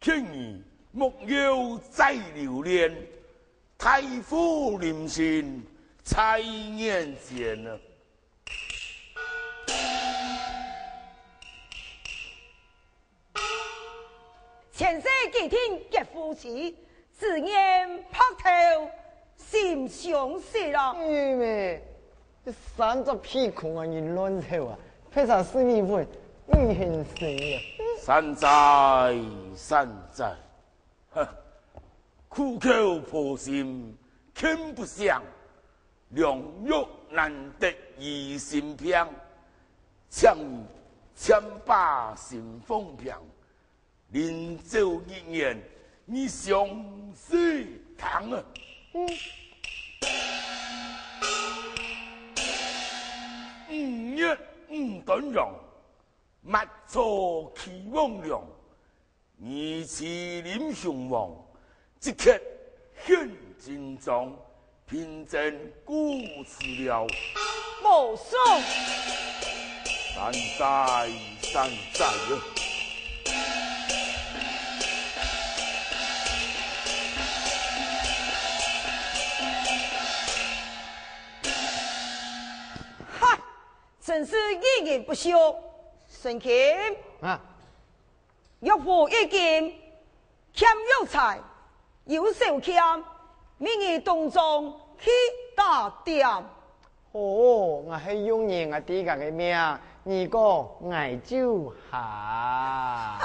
庆儿莫要再留恋，太夫临行在眼前啊！前世几天结夫妻，自然拍头心相识啦。因为这30屁孔啊，你乱凑啊，配上4米粉，你很神啊！山寨，哼，苦口婆心听不响，良药难得一心平，强千把心风平。临走一年，你相思堂啊！日短容，勿错期望量。二次临雄王，即刻现金装，凭证故事了。无双，山寨啊！真是一言不休。孙乾啊，玉壶一件，欠有才，有手欠，明日动中去打点。哦，我系用人啊啲个嘅命，二哥挨就下。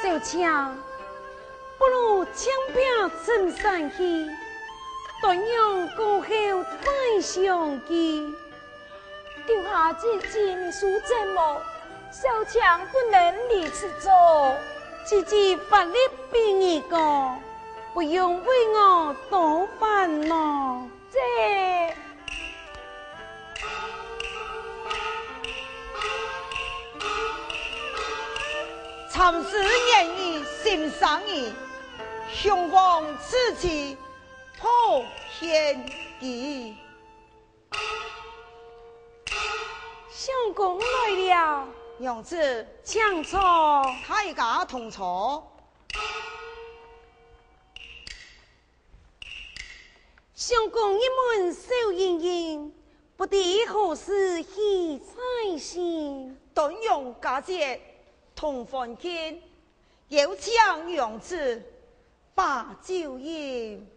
小强，不如枪柄镇山去，断阳过后再相见。丢下自己你输阵么？小强不能离此走，自己法力比你高，不用为我多烦恼。这参事言语心上意，雄黄此期破天意。相公来了，娘子抢错，大家同错。相公一门笑盈盈，不知何时喜才行。顿用佳节同欢见，有请娘子把酒饮。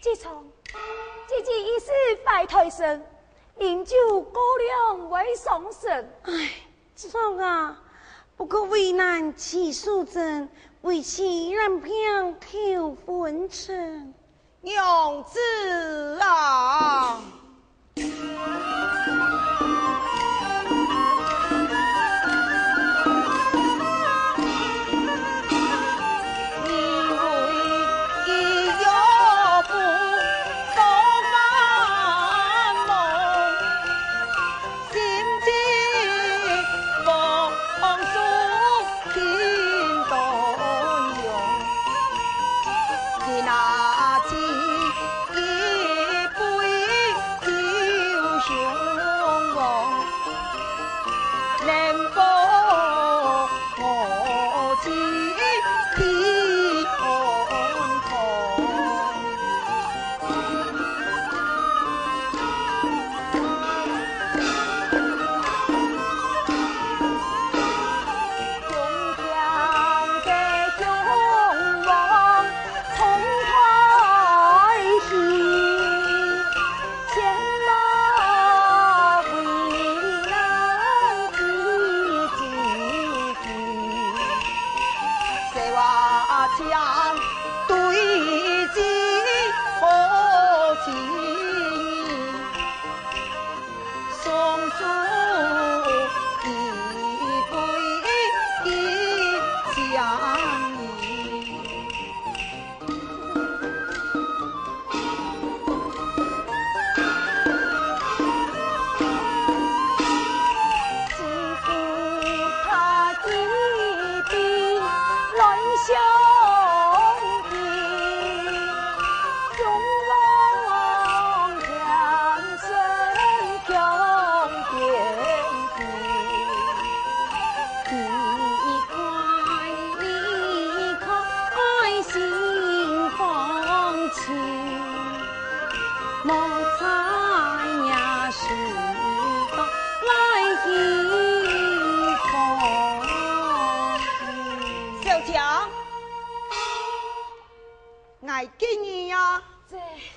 自从自己一世拜台神，饮酒高粱为上神。唉，爽啊！不过为难其素贞，为其人偏求昏沉。娘子啊！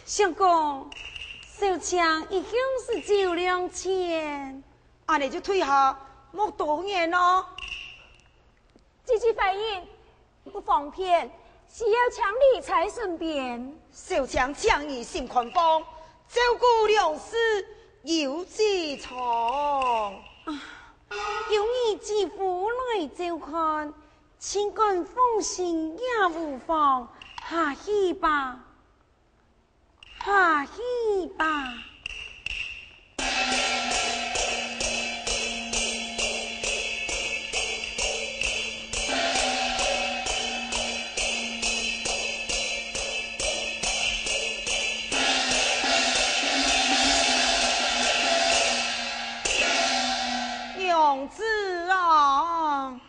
相公，小强一向是酒量浅，安尼就退下，莫多言咯。自己反应不方便，需要强理才身边。小强强义心宽放，照顾粮食有志长。有你继父来照看，情感放心也无妨，下去吧。下去吧。娘子啊！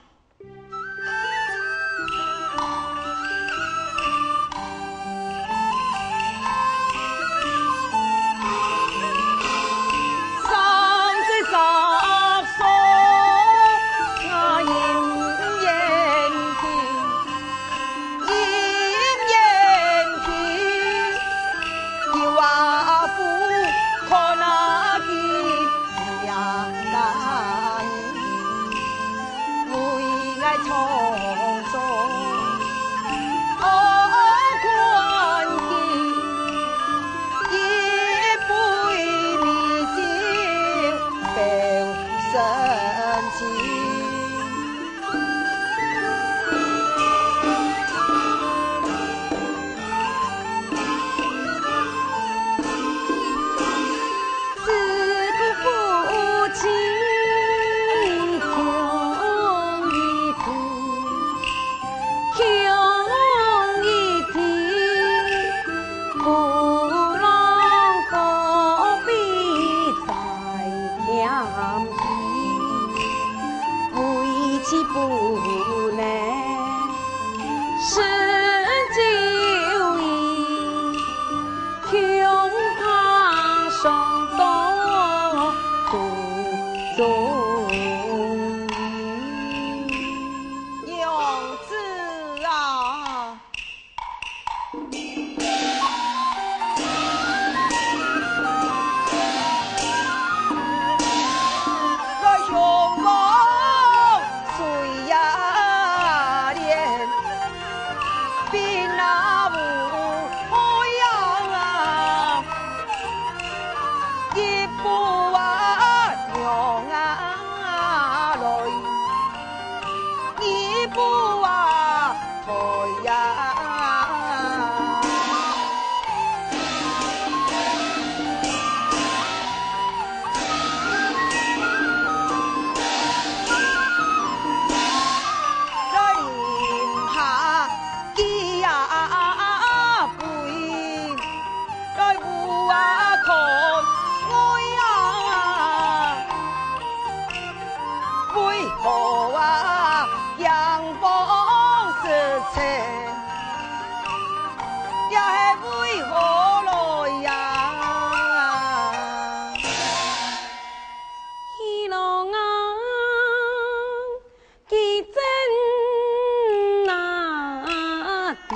送。娘子啊，来雄王水呀连，比那无海洋啊，一步啊娘啊来，一步啊抬呀。来临下几呀杯，来舞啊看爱呀，为何啊阳光是切，也是为何来呀？一郎啊，记真啊地，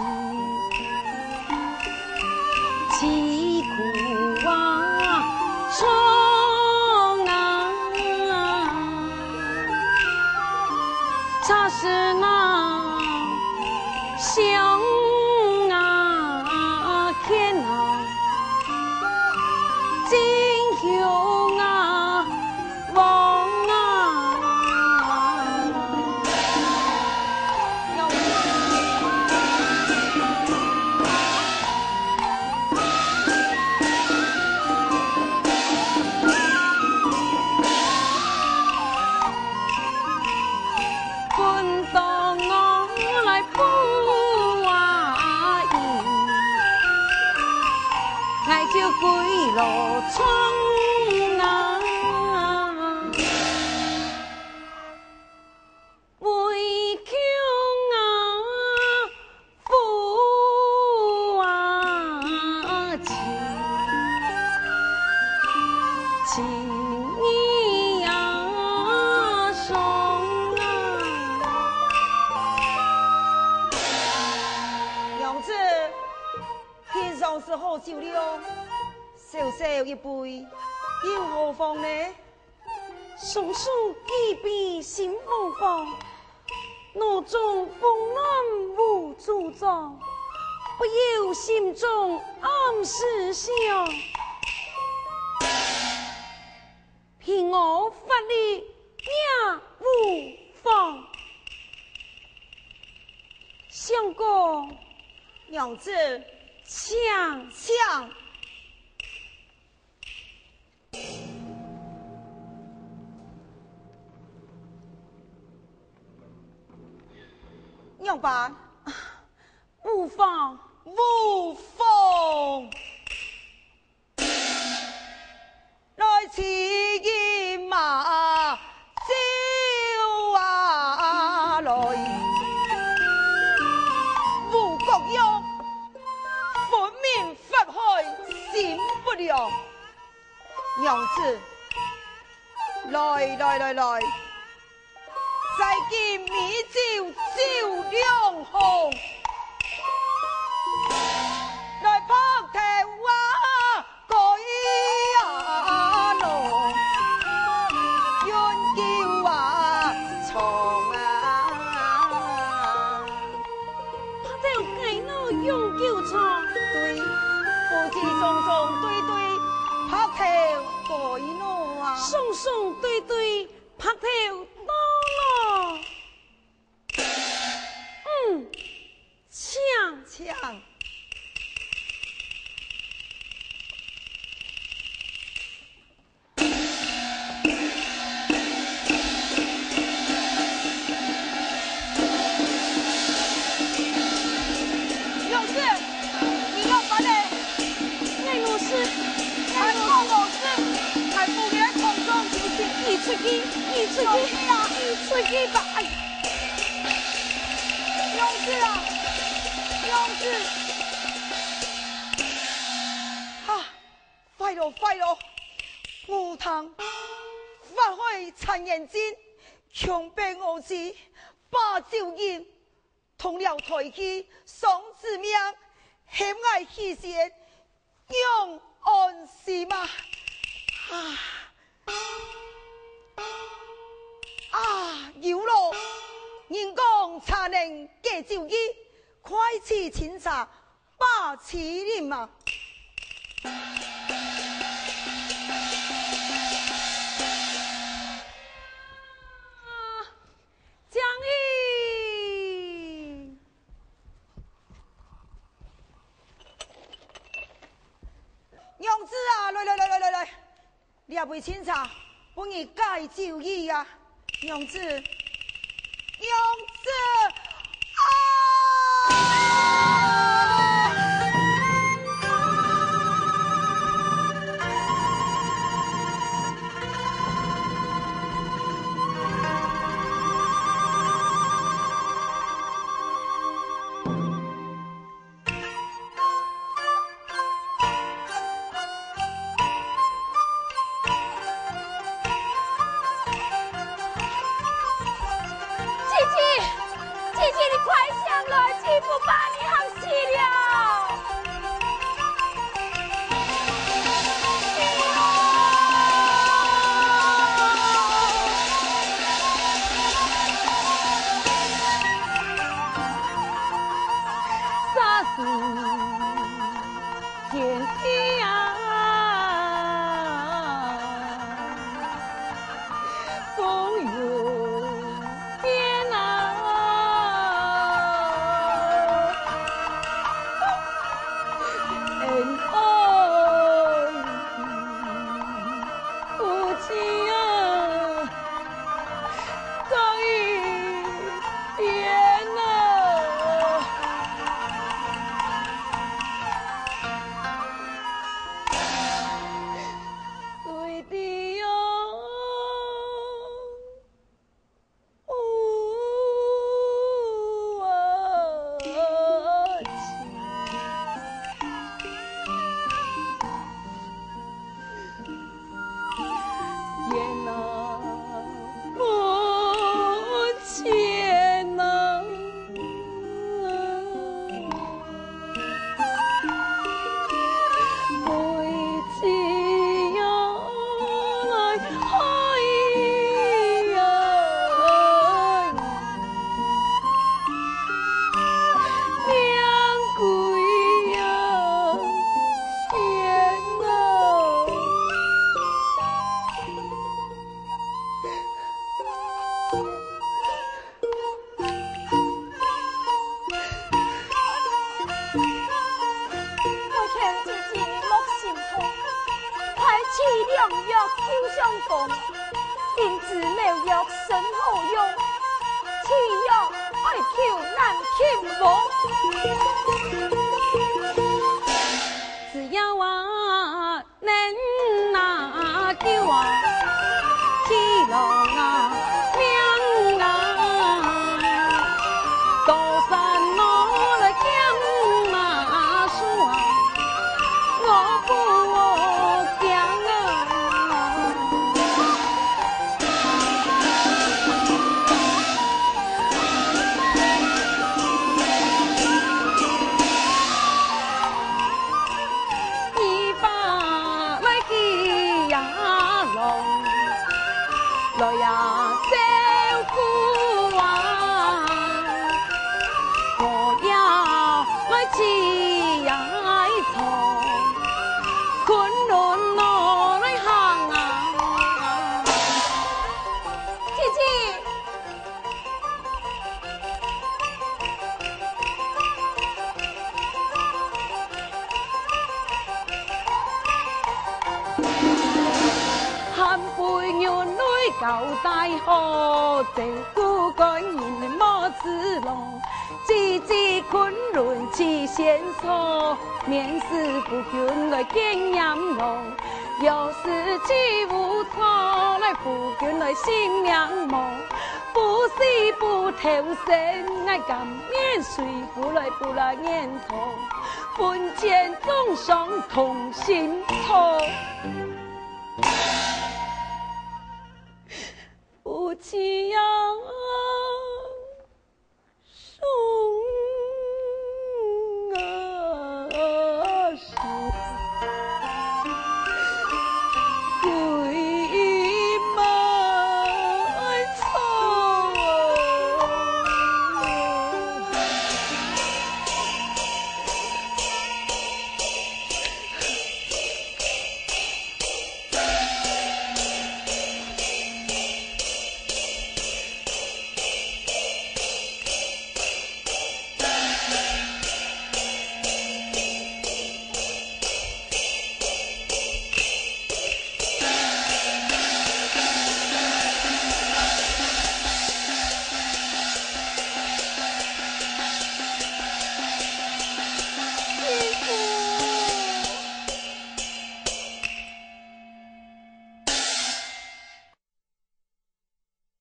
凄苦啊窗啊，恰是那香啊天啊，金雄啊王啊。娘子，本当我来补啊赢，爱就归路窗啊，为强啊富啊情，情义啊伤啊。娘子，天上是好酒了，小小一杯，又何妨呢？松树一笔心风风，脑中风浪无阻障，不由心中暗思想，凭我法力也无妨。相公，娘子，请抢！娘办，无妨。无妨。来骑一马走啊来，吴国勇，本命发开心不良。娘子，来，再见美酒酒两红，来拍头啊改啊路，愿叫啊床啊，拍到计脑用叫床，对，夫妻双双对对，拍头改路啊，双双对对，拍头到了。抢！老师，你要把嘞？爱老师，还放老师，还不给空中你出去，你出去啊！你出去吧！老师啊，老师！啊，快咯！无糖，发挥残眼睛，强被我子把酒饮，同了抬起双子命，险爱牺牲，永安是吗？有咯！人讲茶能解酒意，快去清茶把持饮嘛！江义，娘子啊，来，你也杯清茶，帮你解酒意啊！娘子，因子没药生好用，此药爱求难求无。只要能拿救起龙命多山我来将马说，我不讲来呀，小姑啊，我要来起呀床，昆仑我来行啊，姐姐。旧大河正孤干人莫子龙，姊姊昆仑起线索，面试不倦来见阎罗，有事起无错来不倦来心仰慕，不死不投生爱感面水不来念头，本见众生同心错。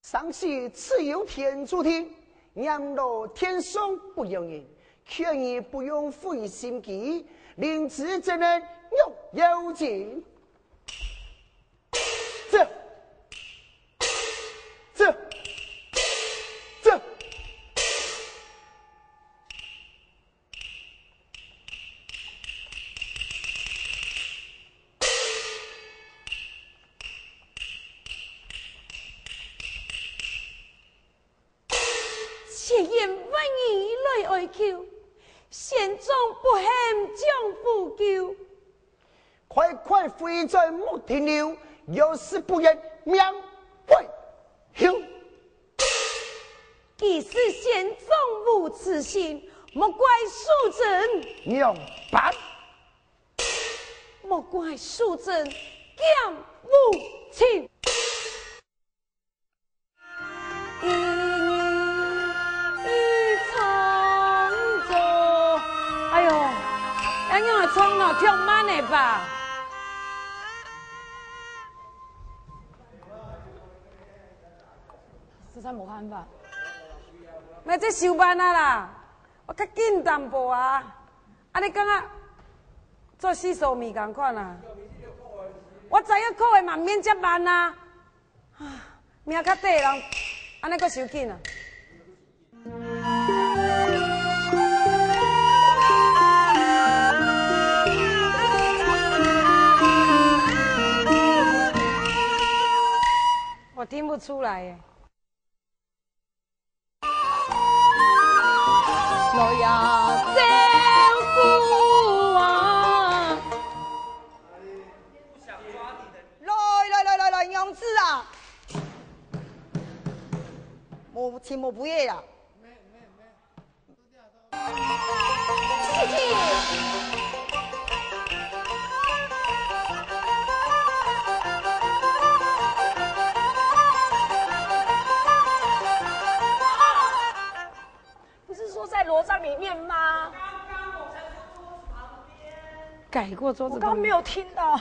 上系自有天注定，让若天生不容人，劝你不用费心机，临之真人有劲。这。且言问以来哀求，贤宗不嫌将夫救。快快回转莫停留，有事不言命会休。既是贤宗无此心，莫怪庶dân娘办，莫怪庶dân讲无情。冲了跳慢的吧，实在无办法。那这收班啊啦，我较紧淡薄啊。啊，你感觉做洗手米同款啊？我知影考的嘛免遮慢啊。啊，命较短人，安尼阁收紧啊。我听不出来耶。我要征服啊！来，娘子啊！我听我不夜呀。师姐。在罗帐里面吗？刚刚我才从桌子旁边改过桌子，我刚没有听到，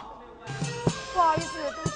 不好意思，对不起。